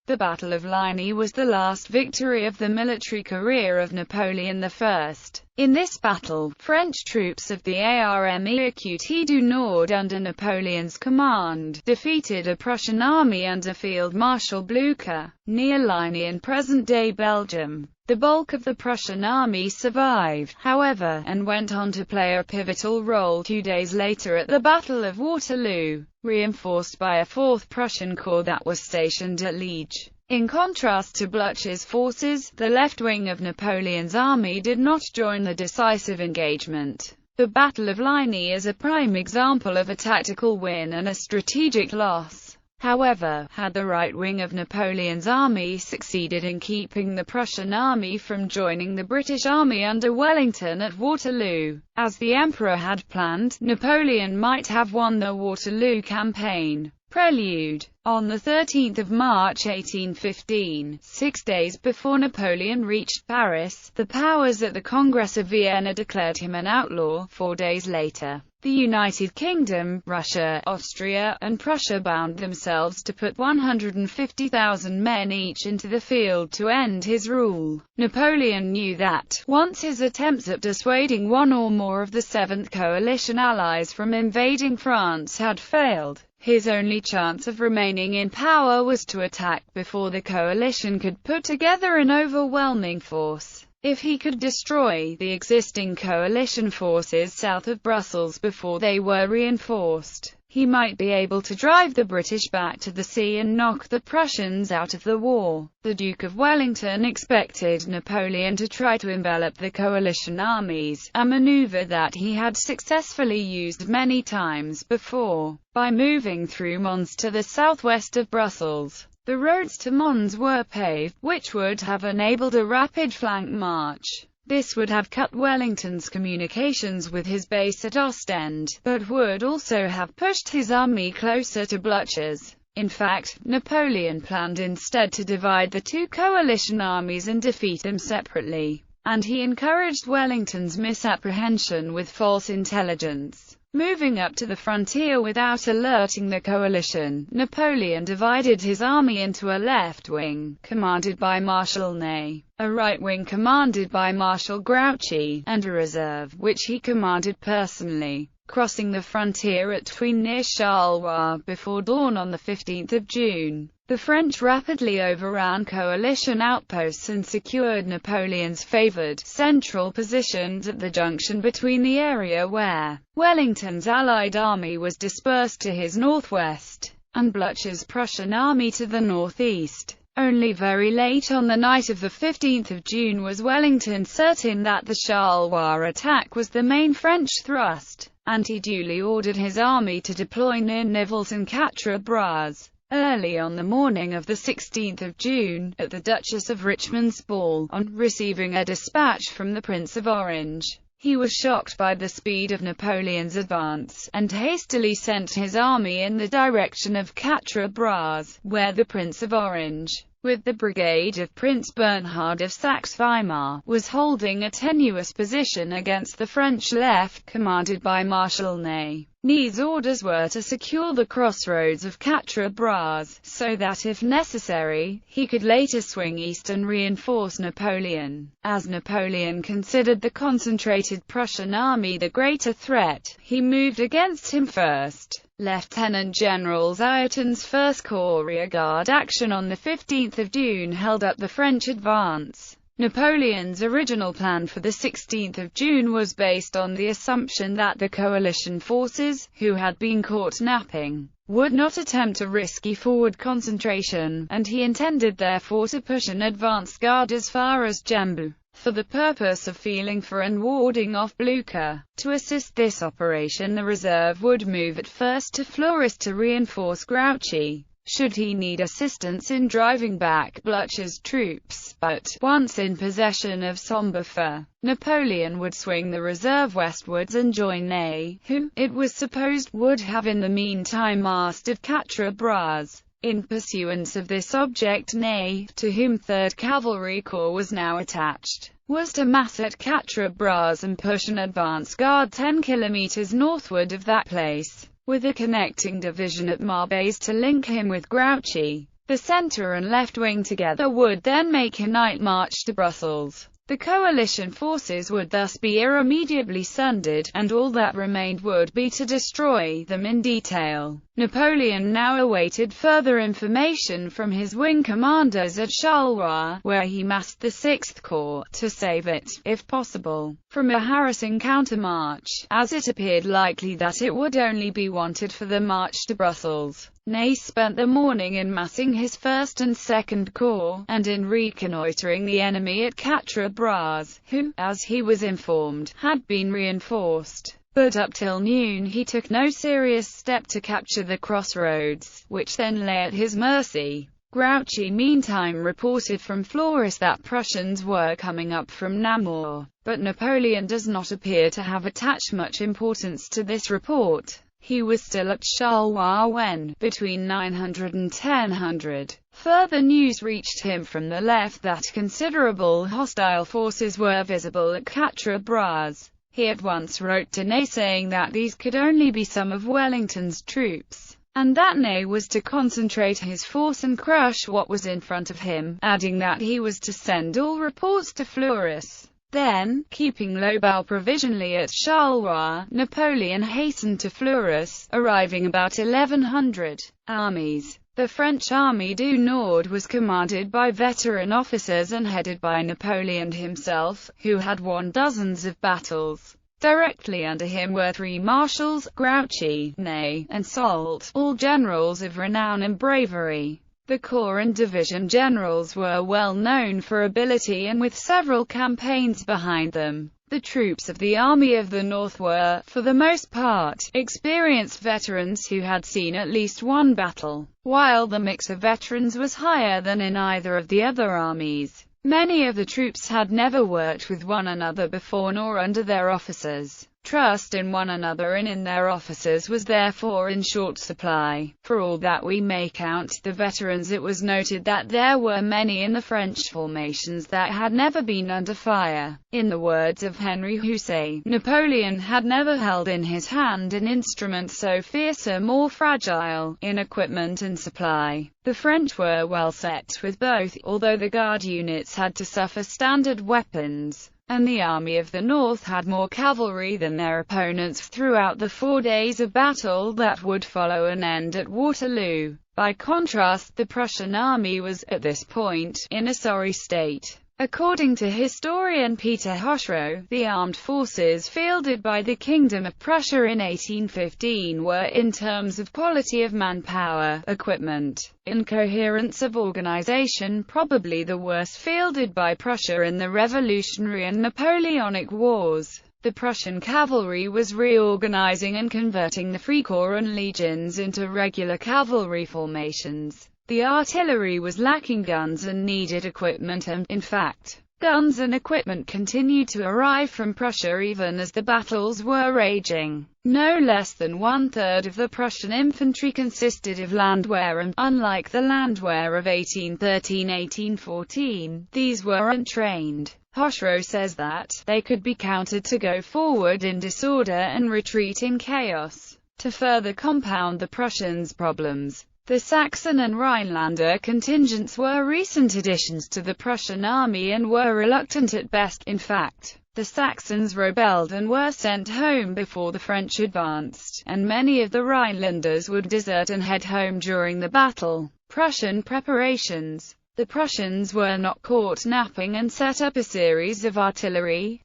The Battle of Ligny was the last victory of the military career of Napoleon I. In this battle, French troops of the Armée Écoutée du Nord under Napoleon's command, defeated a Prussian army under Field Marshal Blücher, near Ligny in present-day Belgium. The bulk of the Prussian army survived, however, and went on to play a pivotal role 2 days later at the Battle of Waterloo, reinforced by a 4th Prussian Corps that was stationed at Liege. In contrast to Blücher's forces, the left wing of Napoleon's army did not join the decisive engagement. The Battle of Ligny is a prime example of a tactical win and a strategic loss. However, had the right wing of Napoleon's army succeeded in keeping the Prussian army from joining the British army under Wellington at Waterloo, as the Emperor had planned, Napoleon might have won the Waterloo campaign. Prelude. On 13 March 1815, 6 days before Napoleon reached Paris, the powers at the Congress of Vienna declared him an outlaw. 4 days later, the United Kingdom, Russia, Austria, and Prussia bound themselves to put 150,000 men each into the field to end his rule. Napoleon knew that, once his attempts at dissuading one or more of the Seventh Coalition allies from invading France had failed, his only chance of remaining in power was to attack before the coalition could put together an overwhelming force. If he could destroy the existing coalition forces south of Brussels before they were reinforced, he might be able to drive the British back to the sea and knock the Prussians out of the war. The Duke of Wellington expected Napoleon to try to envelop the coalition armies, a maneuver that he had successfully used many times before, by moving through Mons to the southwest of Brussels. The roads to Mons were paved, which would have enabled a rapid flank march. This would have cut Wellington's communications with his base at Ostend, but would also have pushed his army closer to Blücher's. In fact, Napoleon planned instead to divide the two coalition armies and defeat them separately, and he encouraged Wellington's misapprehension with false intelligence. Moving up to the frontier without alerting the coalition, Napoleon divided his army into a left wing, commanded by Marshal Ney, a right wing commanded by Marshal Grouchy, and a reserve, which he commanded personally. Crossing the frontier at Thuin near Charleroi before dawn on 15 June, the French rapidly overran coalition outposts and secured Napoleon's favored central positions at the junction between the area where Wellington's Allied army was dispersed to his northwest, and Blücher's Prussian army to the northeast. Only very late on the night of 15 June was Wellington certain that the Charleroi attack was the main French thrust, and he duly ordered his army to deploy near Nivelles and Quatre Bras. Early on the morning of 16 June, at the Duchess of Richmond's ball, on receiving a dispatch from the Prince of Orange, he was shocked by the speed of Napoleon's advance, and hastily sent his army in the direction of Quatre Bras, where the Prince of Orange, with the brigade of Prince Bernhard of Saxe-Weimar, was holding a tenuous position against the French left, commanded by Marshal Ney. Ney's orders were to secure the crossroads of Quatre Bras, so that if necessary, he could later swing east and reinforce Napoleon. As Napoleon considered the concentrated Prussian army the greater threat, he moved against him first. Lieutenant General Ziethen's 1st Corps rearguard action on 15 June held up the French advance. Napoleon's original plan for 16 June was based on the assumption that the coalition forces, who had been caught napping, would not attempt a risky forward concentration, and he intended therefore to push an advance guard as far as Jambou, for the purpose of feeling for and warding off Blücher. To assist this operation, the reserve would move at first to Fleurus to reinforce Grouchy, should he need assistance in driving back Blücher's troops, but, once in possession of Sombeaufort, Napoleon would swing the reserve westwards and join Ney, who, it was supposed, would have in the meantime mastered Quatre Bras. In pursuance of this object, Ney, to whom 3rd Cavalry Corps was now attached, was to mass at Quatre Bras and push an advance guard 10 kilometers northward of that place, with a connecting division at Marbais to link him with Grouchy. The center and left wing together would then make a night march to Brussels. The coalition forces would thus be irremediably sundered, and all that remained would be to destroy them in detail. Napoleon now awaited further information from his wing commanders at Charleroi, where he massed the 6th Corps, to save it, if possible, from a harassing countermarch, as it appeared likely that it would only be wanted for the march to Brussels. Ney spent the morning in massing his 1st and 2nd Corps, and in reconnoitering the enemy at Quatre Bras, who, as he was informed, had been reinforced. But up till noon he took no serious step to capture the crossroads, which then lay at his mercy. Grouchy meantime reported from Fleurus that Prussians were coming up from Namur, but Napoleon does not appear to have attached much importance to this report. He was still at Charleroi when, between 900 and 1000, further news reached him from the left that considerable hostile forces were visible at Quatre Bras. He at once wrote to Ney saying that these could only be some of Wellington's troops, and that Ney was to concentrate his force and crush what was in front of him, adding that he was to send all reports to Fleurus. Then, keeping Lobau provisionally at Charleroi, Napoleon hastened to Fleurus, arriving about 1100. Armies. The French Army du Nord was commanded by veteran officers and headed by Napoleon himself, who had won dozens of battles. Directly under him were 3 marshals, Grouchy, Ney, and Soult, all generals of renown and bravery. The corps and division generals were well known for ability and with several campaigns behind them. The troops of the Army of the North were, for the most part, experienced veterans who had seen at least one battle, while the mix of veterans was higher than in either of the other armies. Many of the troops had never worked with one another before nor under their officers. Trust in one another and in their officers was therefore in short supply. For all that we may count the veterans, it was noted that there were many in the French formations that had never been under fire. In the words of Henry Houssaye, Napoleon had never held in his hand an instrument so fearsome or fragile, in equipment and supply. The French were well set with both, although the Guard units had to suffer standard weapons, and the Army of the North had more cavalry than their opponents throughout the 4 days of battle that would follow and end at Waterloo. By contrast, the Prussian army was, at this point, in a sorry state. According to historian Peter Hochreau, the armed forces fielded by the Kingdom of Prussia in 1815 were, in terms of quality of manpower, equipment, and coherence of organization, probably the worst fielded by Prussia in the Revolutionary and Napoleonic Wars. The Prussian cavalry was reorganizing and converting the Freikorps and legions into regular cavalry formations. The artillery was lacking guns and needed equipment and, in fact, guns and equipment continued to arrive from Prussia even as the battles were raging. No less than 1/3 of the Prussian infantry consisted of landwehr and, unlike the landwehr of 1813-1814, these were untrained. Hochreau says that they could be counted to go forward in disorder and retreat in chaos. To further compound the Prussians' problems, the Saxon and Rhinelander contingents were recent additions to the Prussian army and were reluctant at best. In fact, the Saxons rebelled and were sent home before the French advanced, and many of the Rhinelanders would desert and head home during the battle. Prussian preparations. The Prussians were not caught napping and set up a series of cavalry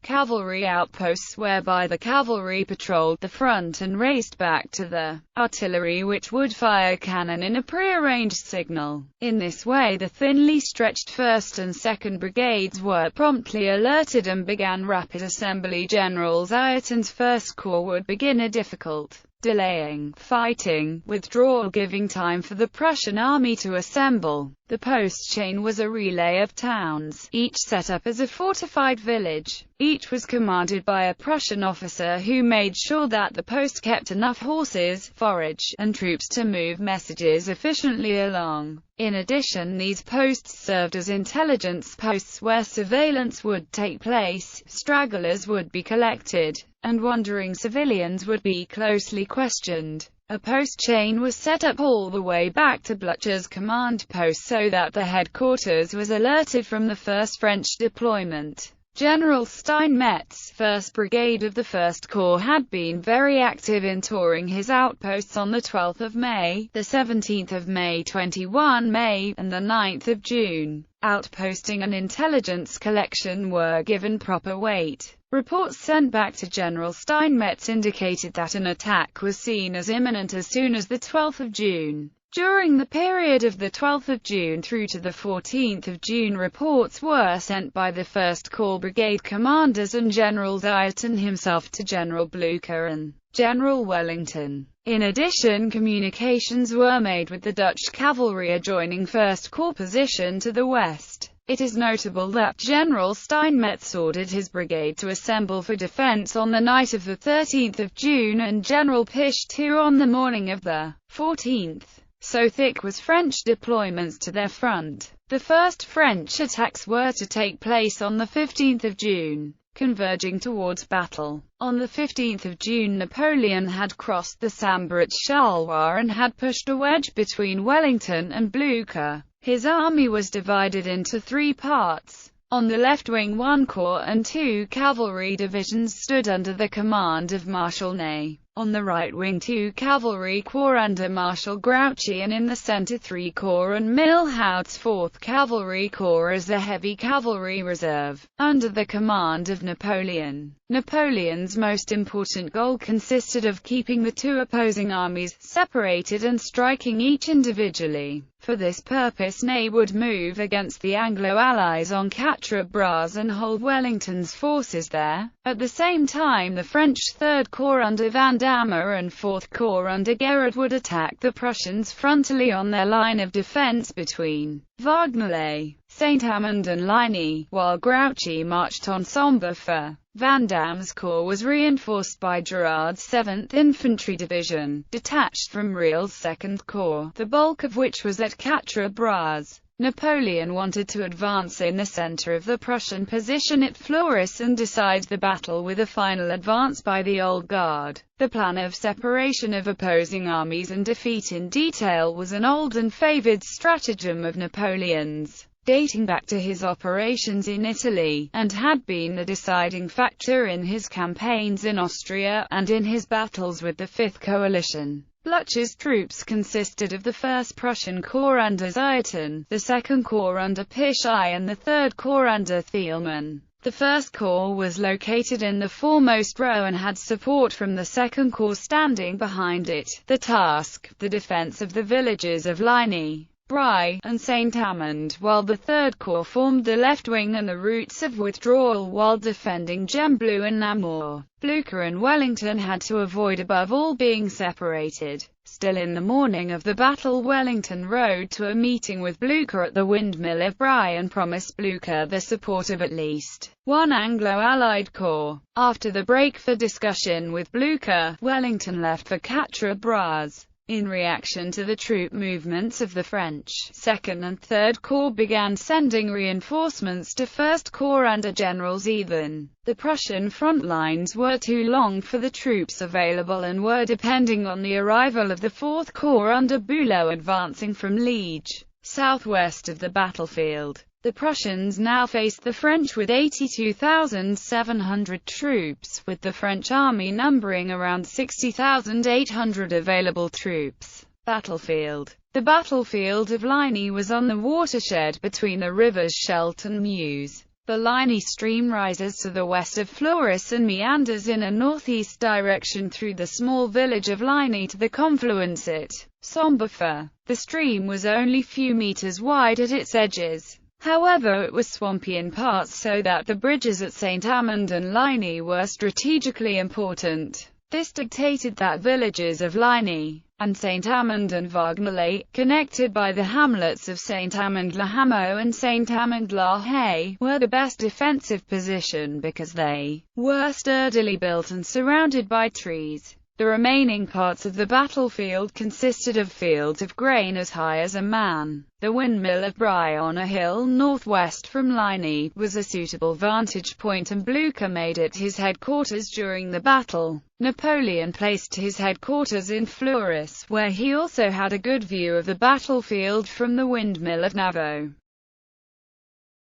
outposts whereby the cavalry patrolled the front and raced back to the artillery, which would fire cannon in a prearranged signal. In this way the thinly stretched 1st and 2nd Brigades were promptly alerted and began rapid assembly. General Ziethen's 1st Corps would begin a difficult, delaying fighting withdrawal, giving time for the Prussian army to assemble. The post chain was a relay of towns, each set up as a fortified village. Each was commanded by a Prussian officer who made sure that the post kept enough horses, forage, and troops to move messages efficiently along. In addition, these posts served as intelligence posts where surveillance would take place, stragglers would be collected, and wandering civilians would be closely questioned. A post chain was set up all the way back to Blücher's command post so that the headquarters was alerted from the first French deployment. General Steinmetz's 1st Brigade of the 1st Corps had been very active in touring his outposts on the 12th of May, the 17th of May, 21 May, and the 9th of June. Outposting and intelligence collection were given proper weight. Reports sent back to General Steinmetz indicated that an attack was seen as imminent as soon as the 12th of June. During the period of the 12th of June through to the 14th of June, reports were sent by the 1st Corps brigade commanders and General Dieton himself to General Blücher and General Wellington. In addition, communications were made with the Dutch cavalry adjoining 1st Corps position to the west. It is notable that General Steinmetz ordered his brigade to assemble for defense on the night of the 13th of June and General Piche too on the morning of the 14th. So thick was French deployments to their front. The first French attacks were to take place on the 15th of June, converging towards battle. On the 15th of June, Napoleon had crossed the Sambre at Charleroi and had pushed a wedge between Wellington and Blücher. His army was divided into 3 parts. On the left wing 1 corps and 2 cavalry divisions stood under the command of Marshal Ney. On the right wing 2 cavalry corps under Marshal Grouchy, and in the center 3 corps and Milhaud's 4th Cavalry Corps as a heavy cavalry reserve, under the command of Napoleon. Napoleon's most important goal consisted of keeping the 2 opposing armies separated and striking each individually. For this purpose, Ney would move against the Anglo-Allies on Quatre Bras and hold Wellington's forces there. At the same time, the French 3rd Corps under Vandamme and 4th Corps under Gérard would attack the Prussians frontally on their line of defense between Vagnolay, Saint-Amand and Ligny, while Grouchy marched on Sombrefer. Vandamme's corps was reinforced by Gérard's 7th Infantry Division, detached from Reille's 2nd Corps, the bulk of which was at Quatre Bras. Napoleon wanted to advance in the center of the Prussian position at Fleurus and decide the battle with a final advance by the Old Guard. The plan of separation of opposing armies and defeat in detail was an old and favored stratagem of Napoleon's, dating back to his operations in Italy, and had been the deciding factor in his campaigns in Austria, and in his battles with the Fifth Coalition. Blücher's troops consisted of the 1st Prussian Corps under Dieton, the 2nd Corps under Piche and the 3rd Corps under Thielmann. The 1st Corps was located in the foremost row and had support from the 2nd Corps standing behind it. The task, the defense of the villages of Ligny, Bry, and Saint-Amand, while the 3rd Corps formed the left wing and the routes of withdrawal while defending Gembloux and Namur. Blücher and Wellington had to avoid above all being separated. Still in the morning of the battle, Wellington rode to a meeting with Blücher at the windmill of Bry and promised Blücher the support of at least 1 Anglo-Allied corps. After the break for discussion with Blücher, Wellington left for Quatre Bras. In reaction to the troop movements of the French 2nd and 3rd Corps began sending reinforcements to 1st Corps under General Ziethen. The Prussian front lines were too long for the troops available and were depending on the arrival of the 4th Corps under Bülow advancing from Liege, southwest of the battlefield. The Prussians now faced the French with 82,700 troops, with the French army numbering around 60,800 available troops. Battlefield. The battlefield of Ligny was on the watershed between the rivers Scheldt and Meuse. The Ligny stream rises to the west of Fleurus and meanders in a northeast direction through the small village of Ligny to the confluence at Sombrefer. The stream was only few meters wide at its edges. However, it was swampy in parts so that the bridges at Saint-Amand and Ligny were strategically important. This dictated that villages of Ligny and Saint-Amand and Vagnolay, connected by the hamlets of Saint-Amand-la-Hameau and Saint-Amand-la-Haye, were the best defensive position because they were sturdily built and surrounded by trees. The remaining parts of the battlefield consisted of fields of grain as high as a man. The windmill of Bry on a hill northwest from Ligny was a suitable vantage point, and Blucher made it his headquarters during the battle. Napoleon placed his headquarters in Fleurus, where he also had a good view of the battlefield from the windmill of Naveau.